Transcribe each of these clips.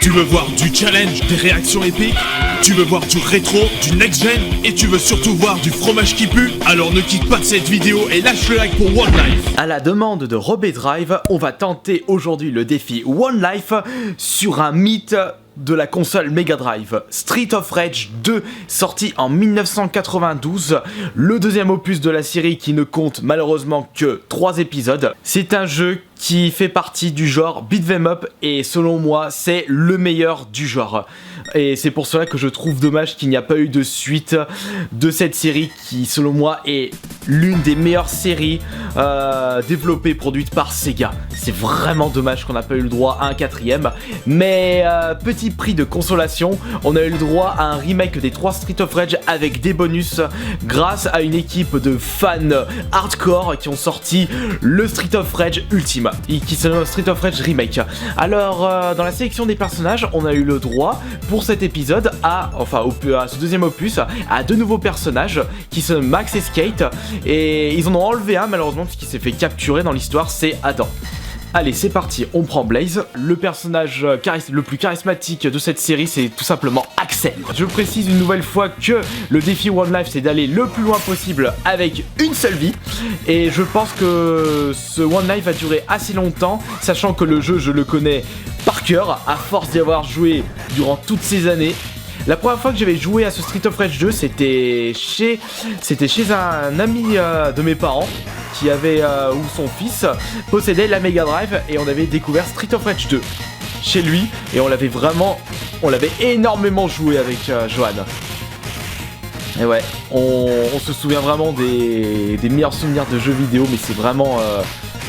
Tu veux voir du challenge, des réactions épiques? Tu veux voir du rétro, du next-gen? Et tu veux surtout voir du fromage qui pue? Alors ne quitte pas cette vidéo et lâche le like pour One Life. À la demande de Robé Drive, on va tenter aujourd'hui le défi One Life sur un mythe de la console Mega Drive, Street of Rage 2, sorti en 1992, le deuxième opus de la série qui ne compte malheureusement que 3 épisodes. C'est un jeu qui fait partie du genre beat'em up et selon moi c'est le meilleur du genre. Et c'est pour cela que je trouve dommage qu'il n'y a pas eu de suite de cette série qui selon moi est l'une des meilleures séries développées, produites par Sega. C'est vraiment dommage qu'on n'a pas eu le droit à un 4ème. Mais petit prix de consolation, on a eu le droit à un remake des 3 Street of Rage avec des bonus grâce à une équipe de fans hardcore qui ont sorti le Street of Rage Ultime, qui se nomme Street of Rage Remake. Alors dans la sélection des personnages, on a eu le droit pour cet épisode à ce deuxième opus à 2 nouveaux personnages qui sont Max et Skate, et ils en ont enlevé un malheureusement puisqu'il s'est fait capturer dans l'histoire, c'est Adam. Allez, c'est parti, on prend Blaze. Le personnage le plus charismatique de cette série, c'est tout simplement Axel. Je précise une nouvelle fois que le défi One Life, c'est d'aller le plus loin possible avec une seule vie. Et je pense que ce One Life va durer assez longtemps, sachant que le jeu, je le connais par cœur, à force d'y avoir joué durant toutes ces années. La première fois que j'avais joué à ce Street of Rage 2, c'était chez un ami de mes parents qui avait, où son fils possédait la Mega Drive, et on avait découvert Street of Rage 2 chez lui, et on l'avait énormément joué avec Johan. Et ouais, on se souvient vraiment des meilleurs souvenirs de jeux vidéo, mais c'est vraiment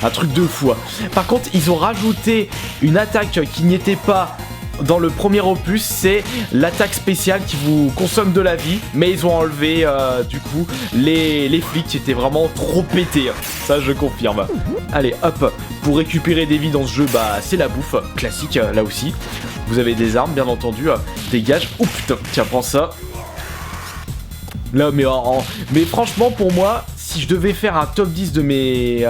un truc de fou. Par contre, ils ont rajouté une attaque qui n'y était pas dans le premier opus, c'est l'attaque spéciale qui vous consomme de la vie, mais ils ont enlevé du coup les flics qui étaient vraiment trop pétés, ça je confirme. Allez hop, pour récupérer des vies dans ce jeu, bah c'est la bouffe, classique là aussi. Vous avez des armes bien entendu, dégage, oh putain, tiens prends ça. Là mais franchement pour moi, si je devais faire un top 10 de mes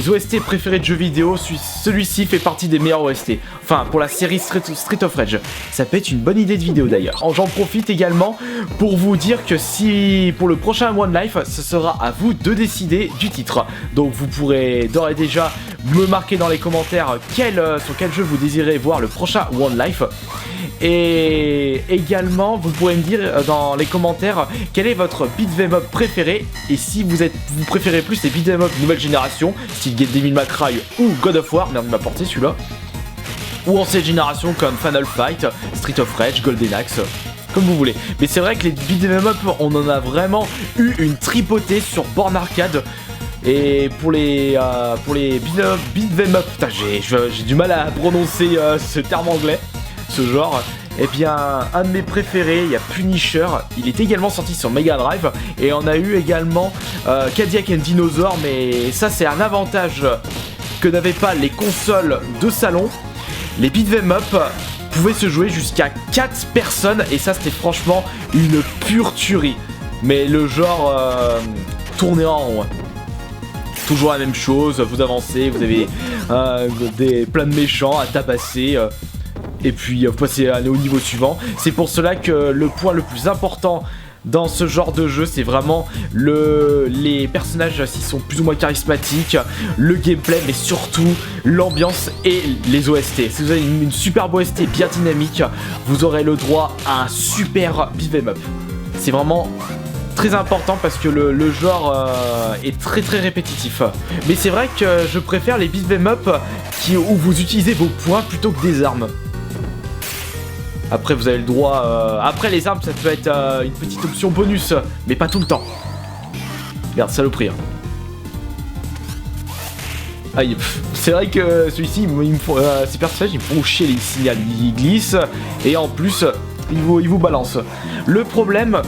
OST préférés de jeux vidéo, celui-ci fait partie des meilleurs OST. Enfin, pour la série Street of Rage. Ça peut être une bonne idée de vidéo d'ailleurs. J'en profite également pour vous dire que si pour le prochain One Life, ce sera à vous de décider du titre. Donc vous pourrez d'ores et déjà me marquer dans les commentaires sur quel jeu vous désirez voir le prochain One Life. Et également, vous pourrez me dire dans les commentaires quel est votre beat'em up préféré, et si vous préférez plus les beat'em up nouvelle génération, style Devil May Cry ou God of War, merde il m'a porté celui-là, ou ancienne génération comme Final Fight, Street of Rage, Golden Axe, comme vous voulez. Mais c'est vrai que les beat'em up, on en a vraiment eu une tripotée sur borne arcade. Et pour les beat'em up, putain j'ai du mal à prononcer ce terme anglais, ce genre. Et bien un de mes préférés, il y a Punisher, il est également sorti sur Mega Drive, et on a eu également Cadillac and Dinosaur, mais ça c'est un avantage que n'avaient pas les consoles de salon. Les beat'em up pouvaient se jouer jusqu'à 4 personnes, et ça c'était franchement une pure tuerie. Mais le genre tourné en rond. Toujours la même chose, vous avancez, vous avez plein de méchants à tabasser. Et puis vous passez au niveau suivant. C'est pour cela que le point le plus important dans ce genre de jeu, c'est vraiment les personnages s'ils sont plus ou moins charismatiques, le gameplay, mais surtout l'ambiance et les OST. Si vous avez une superbe OST bien dynamique, vous aurez le droit à un super beat'em up. C'est vraiment très important parce que le genre est très très répétitif. Mais c'est vrai que je préfère les beat'em up où vous utilisez vos points plutôt que des armes. Après vous avez le droit, après les armes ça peut être une petite option bonus, mais pas tout le temps. Merde, saloperie. Aïe, c'est vrai que celui-ci, ces personnages ils me font chier, les signaux, ils glissent, et en plus ils vous balancent. Le problème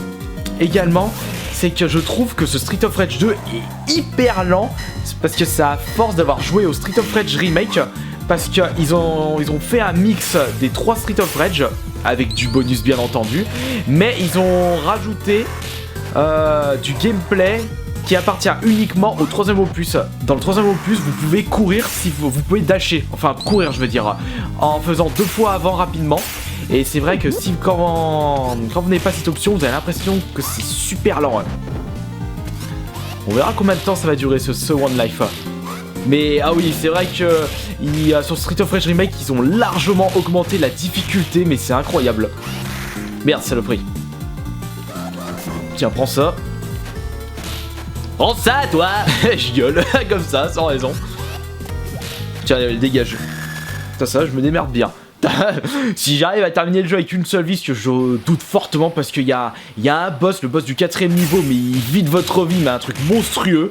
également, c'est que je trouve que ce Street of Rage 2 est hyper lent, parce que c'est à force d'avoir joué au Street of Rage Remake, parce qu'ils ont fait un mix des 3 Street of Rage, avec du bonus bien entendu, mais ils ont rajouté du gameplay qui appartient uniquement au troisième opus. Dans le troisième opus, vous pouvez courir si vous pouvez dasher, enfin courir je veux dire, en faisant 2 fois avant rapidement. Et c'est vrai que si quand vous n'avez pas cette option, vous avez l'impression que c'est super lent. On verra combien de temps ça va durer ce One Life. Mais ah oui, c'est vrai que sur Street of Rage Remake, ils ont largement augmenté la difficulté, mais c'est incroyable. Merde, saloperie. Tiens, prends ça. Prends ça, toi. Je gueule, comme ça, sans raison. Tiens, dégage. Ça, je me démerde bien. Si j'arrive à terminer le jeu avec une seule vie, ce que je doute fortement parce qu'il y a un boss, le boss du 4ème niveau, mais il vide votre vie, mais un truc monstrueux.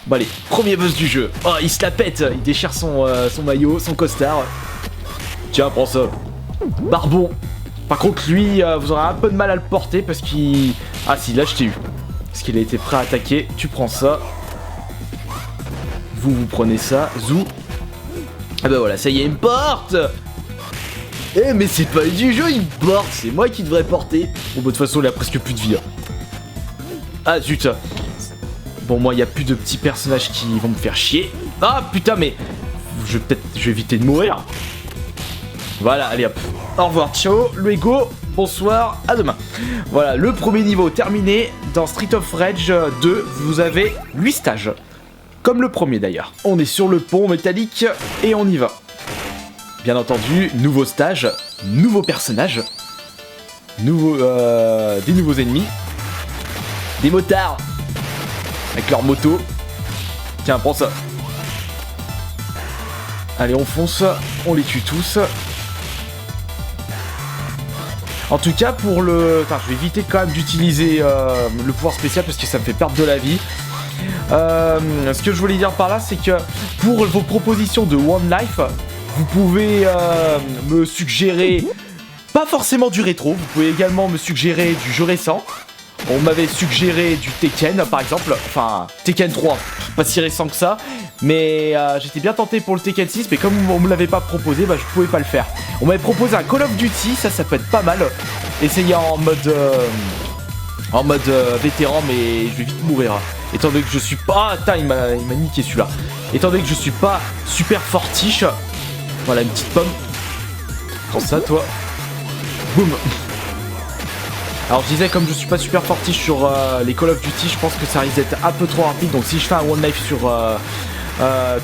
Bon allez, premier boss du jeu. Oh, il se la pète, il déchire son maillot, son costard. Tiens, prends ça. Barbon. Par contre, lui, vous aurez un peu de mal à le porter parce qu'il... Ah si, là je t'ai eu. Parce qu'il a été prêt à attaquer. Tu prends ça. Vous prenez ça. Zou. Ah bah voilà, ça y est, il me porte. Eh mais c'est pas du jeu, il me porte. C'est moi qui devrais porter. Bon bah de toute façon, il a presque plus de vie. Ah zut. Bon, moi, il n'y a plus de petits personnages qui vont me faire chier. Ah putain, mais... Je vais éviter de mourir. Voilà, allez hop. Au revoir, ciao, luego, bonsoir, à demain. Voilà, le premier niveau terminé. Dans Street of Rage 2, vous avez 8 stages. Comme le premier d'ailleurs. On est sur le pont métallique et on y va. Bien entendu, nouveau stage, nouveaux personnages, des nouveaux ennemis, des motards avec leur moto. Tiens, prends ça. Allez, on fonce, on les tue tous. En tout cas, pour le... Enfin, je vais éviter quand même d'utiliser le pouvoir spécial parce que ça me fait perdre de la vie. Ce que je voulais dire par là, c'est que pour vos propositions de One Life, vous pouvez me suggérer pas forcément du rétro, vous pouvez également me suggérer du jeu récent. On m'avait suggéré du Tekken par exemple, enfin Tekken 3, pas si récent que ça, mais j'étais bien tenté pour le Tekken 6, mais comme on me l'avait pas proposé, bah je pouvais pas le faire. On m'avait proposé un Call of Duty, ça peut être pas mal, essayer en mode vétéran, mais je vais vite mourir. Étant donné que je suis pas... Ah, putain, il m'a niqué celui-là. Étant donné que je suis pas super fortiche, voilà une petite pomme. Prends ça toi. Boum. Alors je disais, comme je suis pas super fortiche sur les Call of Duty, je pense que ça risque d'être un peu trop rapide. Donc si je fais un One Life sur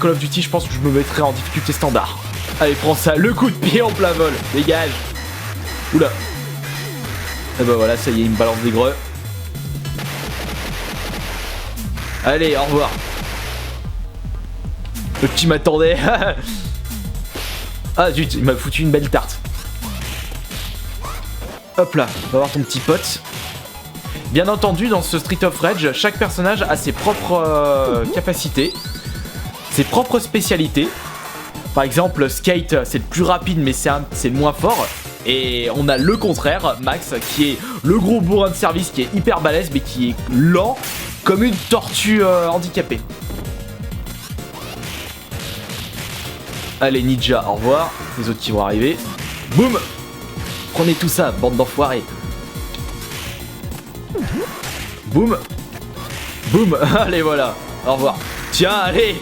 Call of Duty, je pense que je me mettrai en difficulté standard. Allez, prends ça, le coup de pied en plein vol, dégage. Oula. Et bah voilà, ça y est, il me balance des greux. Allez, au revoir. Le petit m'attendait. Ah zut, il m'a foutu une belle tarte. Hop là, on va voir ton petit pote. Bien entendu, dans ce Street of Rage, chaque personnage a ses propres capacités, ses propres spécialités. Par exemple, Skate, c'est le plus rapide, mais c'est le moins fort. Et on a le contraire, Max, qui est le gros bourrin de service, qui est hyper balèze, mais qui est lent comme une tortue handicapée. Allez, Ninja, au revoir. Les autres qui vont arriver. Boum! Prenez tout ça, bande d'enfoirés. Boum. Boum. Allez, voilà. Au revoir. Tiens, allez.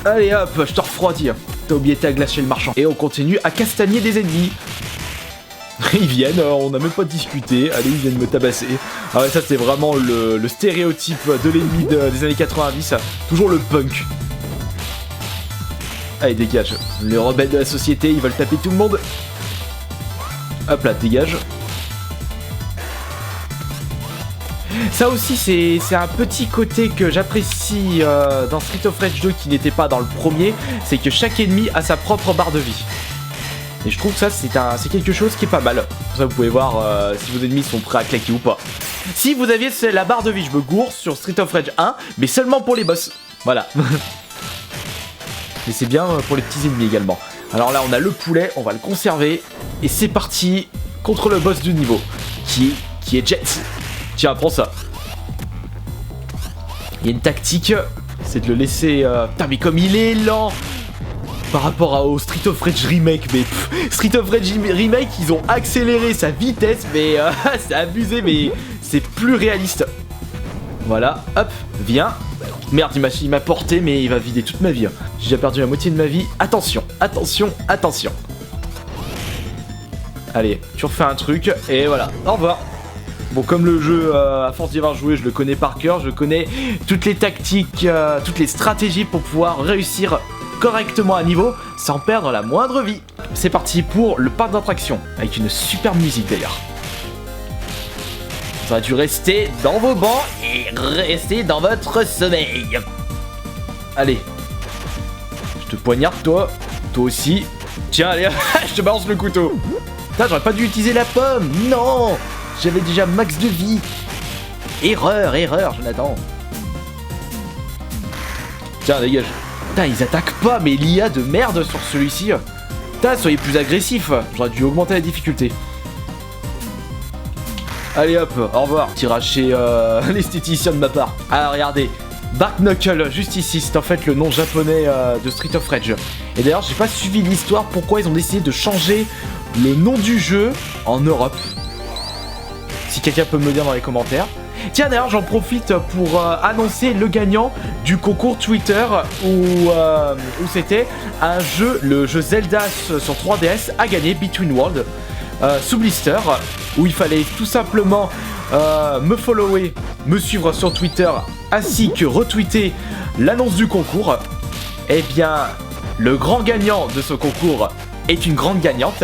Allez, hop, je te refroidis. T'as oublié ta glace chez le marchand. Et on continue à castagner des ennemis. Ils viennent, on n'a même pas discuté. Allez, ils viennent me tabasser. Ah ouais, ça c'est vraiment le stéréotype de l'ennemi des années 90. Toujours le punk. Allez, dégage. Les rebelles de la société, ils veulent taper tout le monde. Hop là, dégage. Ça aussi, c'est un petit côté que j'apprécie dans Street of Rage 2 qui n'était pas dans le premier. C'est que chaque ennemi a sa propre barre de vie. Et je trouve que ça, c'est quelque chose qui est pas mal. Pour ça, vous pouvez voir si vos ennemis sont prêts à claquer ou pas. Si vous aviez la barre de vie, je me gourre sur Street of Rage 1, mais seulement pour les boss. Voilà. Mais c'est bien pour les petits ennemis également. Alors là, on a le poulet, on va le conserver. Et c'est parti contre le boss du niveau, qui est Jet. Tiens, prends ça. Il y a une tactique, c'est de le laisser... Putain, mais comme il est lent. par rapport au Street of Rage Remake, mais Street of Rage Remake, ils ont accéléré sa vitesse, mais c'est abusé, mais c'est plus réaliste. Voilà, hop, viens. Merde, il m'a porté, mais il va vider toute ma vie. J'ai déjà perdu la moitié de ma vie. Attention, attention, attention. Allez, tu refais un truc, et voilà, au revoir. Bon, comme le jeu, à force d'y avoir joué, je le connais par cœur, je connais toutes les tactiques, toutes les stratégies pour pouvoir réussir correctement à niveau sans perdre la moindre vie. C'est parti pour le parc d'attractions, avec une superbe musique d'ailleurs. Ça a dû rester dans vos bancs et rester dans votre sommeil. Allez. Je te poignarde toi. Toi aussi. Tiens, allez, je te balance le couteau. Putain, j'aurais pas dû utiliser la pomme. Non. J'avais déjà max de vie. Erreur, erreur, Jonathan. Tiens, dégage. Putain, ils attaquent pas, mais l'IA de merde sur celui-ci. Putain, soyez plus agressifs. J'aurais dû augmenter la difficulté. Allez hop, au revoir. Tirage chez l'esthéticien de ma part. Alors regardez, Bark Knuckle, juste ici, c'est en fait le nom japonais de Street of Rage. Et d'ailleurs, j'ai pas suivi l'histoire, pourquoi ils ont décidé de changer le nom du jeu en Europe. Si quelqu'un peut me le dire dans les commentaires. Tiens, d'ailleurs, j'en profite pour annoncer le gagnant du concours Twitter où c'était un jeu, le jeu Zelda sur 3DS a gagné Between Worlds. Sous blister, où il fallait tout simplement me follower, me suivre sur Twitter, ainsi que retweeter l'annonce du concours. Eh bien, le grand gagnant de ce concours est une grande gagnante.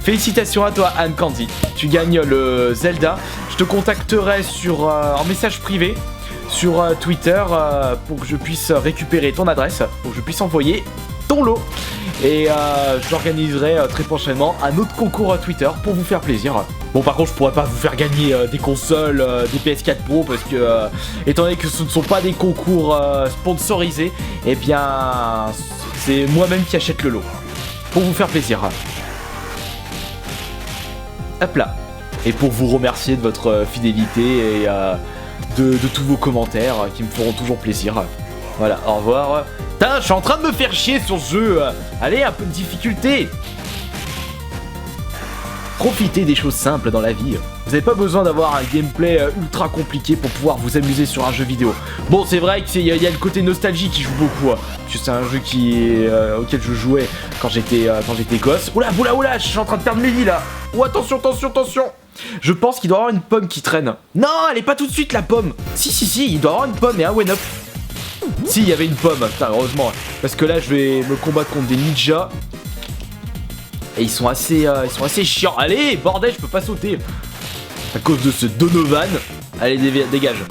Félicitations à toi, Anne Candy. Tu gagnes le Zelda. Je te contacterai en message privé sur Twitter pour que je puisse récupérer ton adresse, pour que je puisse envoyer ton lot. Et j'organiserai très prochainement un autre concours à Twitter pour vous faire plaisir. Bon, par contre, je pourrais pas vous faire gagner des consoles, des PS4 Pro parce que, étant donné que ce ne sont pas des concours sponsorisés, eh bien, c'est moi-même qui achète le lot pour vous faire plaisir. Hop là. Et pour vous remercier de votre fidélité et de tous vos commentaires qui me feront toujours plaisir. Voilà, au revoir. Putain, je suis en train de me faire chier sur ce jeu. Allez, un peu de difficulté. Profitez des choses simples dans la vie. Vous n'avez pas besoin d'avoir un gameplay ultra compliqué pour pouvoir vous amuser sur un jeu vidéo. Bon, c'est vrai qu'il y a le côté nostalgie qui joue beaucoup. Parce que c'est un jeu auquel je jouais quand j'étais gosse. Oula, oula, oula, je suis en train de perdre mes vies là. Oh, attention, attention, attention. Je pense qu'il doit y avoir une pomme qui traîne. Non, elle est pas tout de suite la pomme. Si, il doit y avoir une pomme et un one-up. Si, il y avait une pomme, putain, heureusement. Parce que là, je vais me combattre contre des ninjas. Et ils sont assez chiants. Allez, bordel, je peux pas sauter. À cause de ce Donovan. Allez, dégage.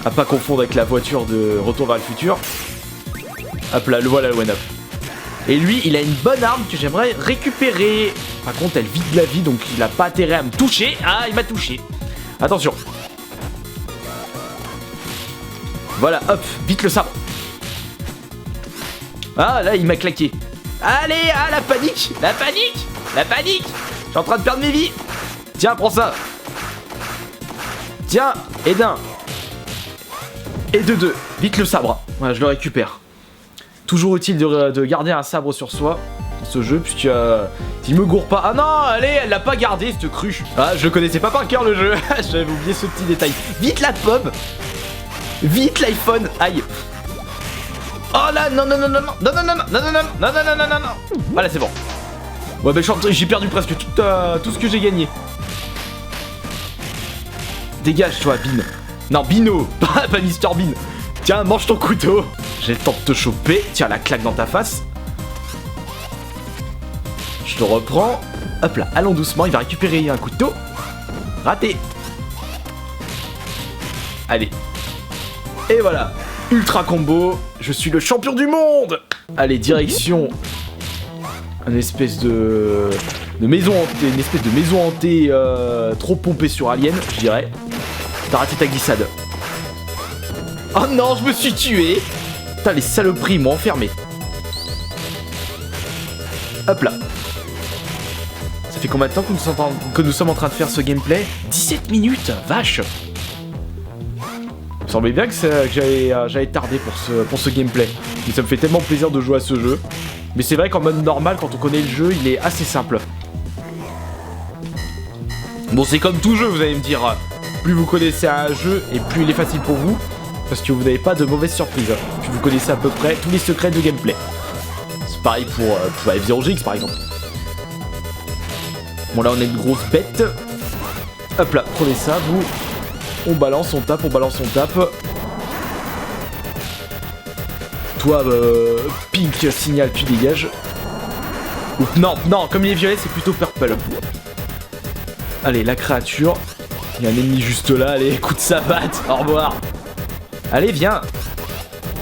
À pas confondre avec la voiture de Retour vers le futur. Hop là, le voilà le one-up. Et lui, il a une bonne arme que j'aimerais récupérer. Par contre, elle vide la vie, donc il a pas intérêt à me toucher. Ah, il m'a touché. Attention. Voilà, hop, vite le sabre. Ah, là, il m'a claqué. Allez, ah, la panique. La panique. La panique. Je suis en train de perdre mes vies. Tiens, prends ça. Tiens, et d'un. Et de deux. Vite le sabre. Voilà, je le récupère. Toujours utile de garder un sabre sur soi dans ce jeu, puisque s'il me gourre pas. Ah non, allez, elle l'a pas gardé, cette cruche. Ah, je connaissais pas par cœur le jeu. J'avais oublié ce petit détail. Vite la pomme. Vite l'iPhone. Aïe. Oh là, non, non, non, non, non, non, non, non, non, non, non, non, non, non, non, non, non. Voilà, c'est bon. Ouais, bah j'ai perdu presque tout ce que j'ai gagné. Dégage, toi, Bean. Non, Bino, pas Mr Bean. Tiens, mange ton couteau. J'ai le temps de te choper. Tiens, la claque dans ta face. Je te reprends. Hop là, allons doucement. Il va récupérer un couteau. Raté. Allez. Et voilà. Ultra combo. Je suis le champion du monde. Allez, direction. Une espèce de maison hantée. Une espèce de maison hantée trop pompée sur Alien, je dirais. T'as raté ta glissade. Oh non, je me suis tué. Putain, les saloperies m'ont enfermé. Hop là. Ça fait combien de temps que nous sommes en train de faire ce gameplay? 17 minutes, vache. me semblait bien que j'allais tarder pour ce gameplay. Et ça me fait tellement plaisir de jouer à ce jeu. Mais c'est vrai qu'en mode normal, quand on connaît le jeu, il est assez simple. Bon, c'est comme tout jeu, vous allez me dire. Plus vous connaissez un jeu, et plus il est facile pour vous. Parce que vous n'avez pas de mauvaises surprises. Puis vous connaissez à peu près tous les secrets de gameplay. C'est pareil pour F0GX par exemple. Bon, là on a une grosse bête. Hop là, prenez ça, vous. On balance, on tape, on balance, on tape. Toi, pink, signal, tu dégages. Oups, non, non, comme il est violet, c'est plutôt purple. Allez, la créature. Il y a un ennemi juste là, allez, coup de savate, au revoir. Allez, viens.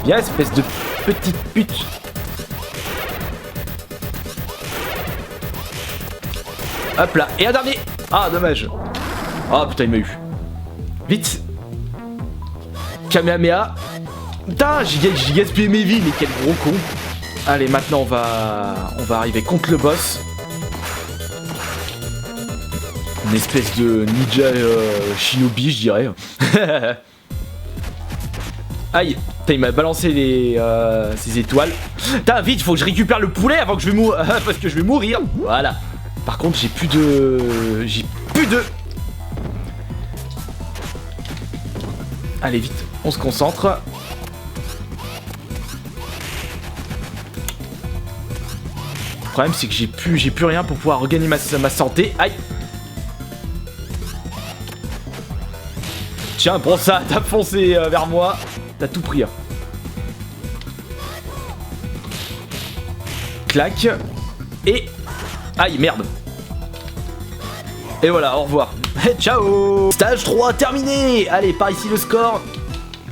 Viens, espèce de petite pute. Hop là, et un dernier. Ah, dommage. Oh putain, il m'a eu. Vite. Kamehameha. Putain, j'ai gaspillé mes vies, mais quel gros con. Allez, maintenant on va arriver contre le boss. Une espèce de ninja shinobi, je dirais. Aïe. Putain, il m'a balancé ses étoiles. Putain, vite, faut que je récupère le poulet avant que je vais mourir. Parce que je vais mourir. Voilà. Par contre, j'ai plus de... Allez, vite, on se concentre. Le problème, c'est que j'ai plus rien pour pouvoir regagner ma santé. Aïe. Tiens, prends ça, t'as foncé vers moi. T'as tout pris. Hein. Clac. Et... Aïe, merde. Et voilà, au revoir. Ciao. Stage 3 terminé. Allez, par ici le score.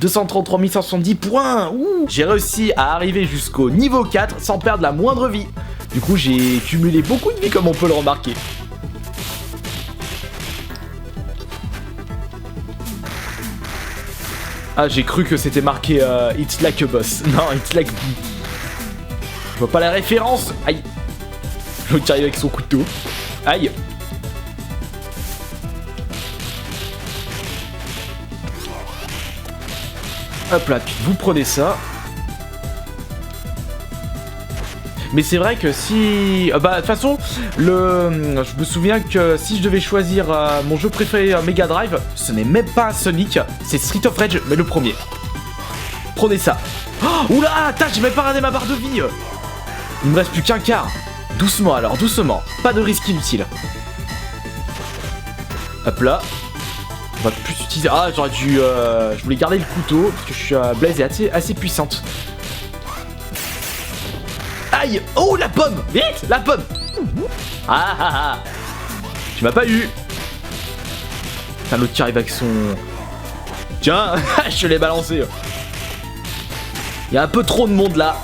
233 170 points. J'ai réussi à arriver jusqu'au niveau 4 sans perdre la moindre vie. Du coup, j'ai cumulé beaucoup de vie comme on peut le remarquer. Ah, j'ai cru que c'était marqué It's like a boss. Non, it's like... Je vois pas la référence. Aïe. L'autre qui arrive avec son couteau. Aïe. Hop là, puis vous prenez ça. Mais c'est vrai que si... bah, de toute façon, je me souviens que si je devais choisir mon jeu préféré Mega Drive, ce n'est même pas Sonic, c'est Street of Rage, mais le premier. Prenez ça. Oh, oula, attends, j'ai même pas regardé ma barre de vie. Il me reste plus qu'un quart. Doucement alors, doucement. Pas de risque inutile. Hop là. On va plus utiliser... Ah, j'aurais dû... je voulais garder le couteau, parce que je suis... Blaze est assez puissante. Aïe! Oh, la pomme! Vite! La pomme! Ah ah ah! Tu m'as pas eu! T'as l'autre qui arrive avec son... Tiens! Je l'ai balancé! Y'a un peu trop de monde là!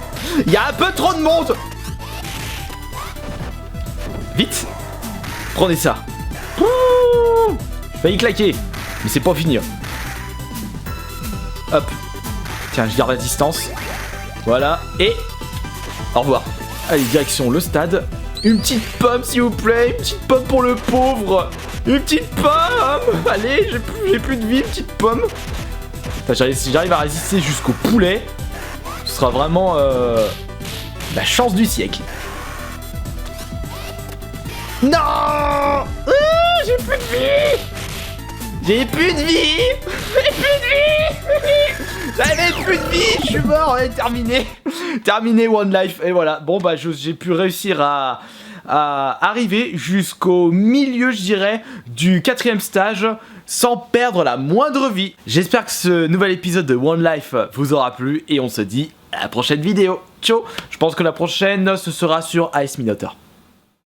Y'a un peu trop de monde! Vite! Prenez ça! Ouh, failli claquer! Mais c'est pas fini! Hop! Tiens, je garde la distance. Voilà, et... Au revoir. Allez, direction le stade. Une petite pomme, s'il vous plaît. Une petite pomme pour le pauvre. Une petite pomme. Allez, j'ai plus de vie, une petite pomme. Si j'arrive à résister jusqu'au poulet, ce sera vraiment la chance du siècle. Non. J'ai plus de vie. J'ai plus de vie. J'ai plus de vie. J'avais plus de vie. Je suis mort. On est terminé. Terminé One Life. Et voilà. Bon bah j'ai pu réussir à arriver jusqu'au milieu, je dirais, du 4e stage sans perdre la moindre vie. J'espère que ce nouvel épisode de One Life vous aura plu et on se dit à la prochaine vidéo. Ciao. Je pense que la prochaine ce sera sur AS Minotaur.